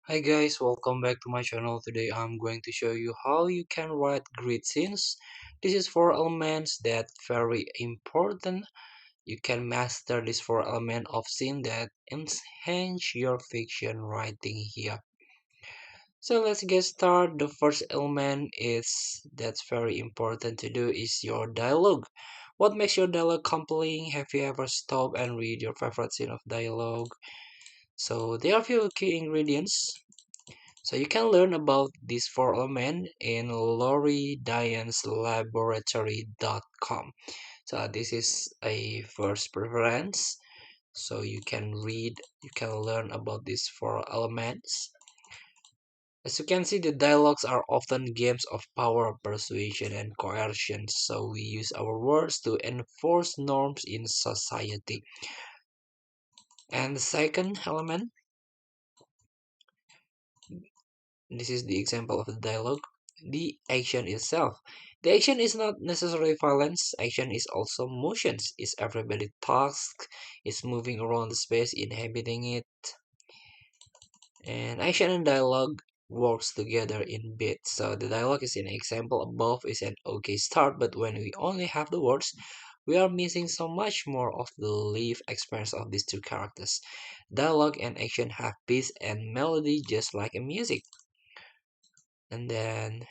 Hi guys, welcome back to my channel. Today I'm going to show you how you can write grid scenes. This is four elements that very important. You can master this four element of scene that enhance your fiction writing here. So let's get started. The first element is that's very important to do is your dialogue. What makes your dialogue compelling? Have you ever stopped and read your favorite scene of dialogue? So there are a few key ingredients. So you can learn about these four elements in laboratory.com. So this is a first preference. So you can learn about these four elements. As you can see, the dialogues are often games of power, persuasion, and coercion. So we use our words to enforce norms in society. And the second element, this is the example of the dialogue, the action itself. The action is not necessarily violence, action is also motions. It's everybody talks, it's moving around the space, inhabiting it. And action and dialogue works together in bits. So the dialogue is an example above is an okay start, but when we only have the words, we are missing so much more of the live experience of these two characters. Dialogue and action have beats and melody just like a music. And then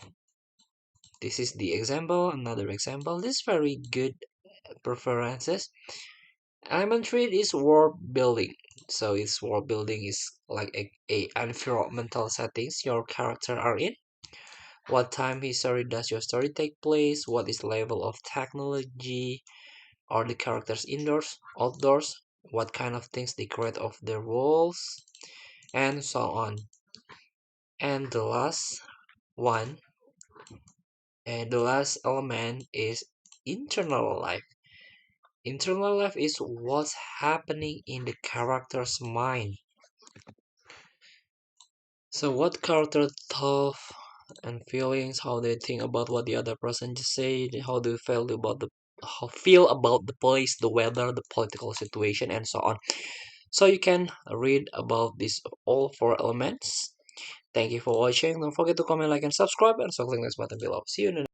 this is the example, another example. This is very good preferences. Element 3 is world building. So its world building is like a environmental settings your character are in. What time history does your story take place? What is level of technology? Are the characters indoors, outdoors? What kind of things they create of their walls? And so on. And the last one, and the last element is internal life. Internal life is what's happening in the character's mind. So what character thought and feelings, how they think about what the other person just said, how they feel about the place, the weather, the political situation, and so on. So you can read about these all four elements. Thank you for watching. Don't forget to comment, like, and subscribe, and so click this button below. See you in the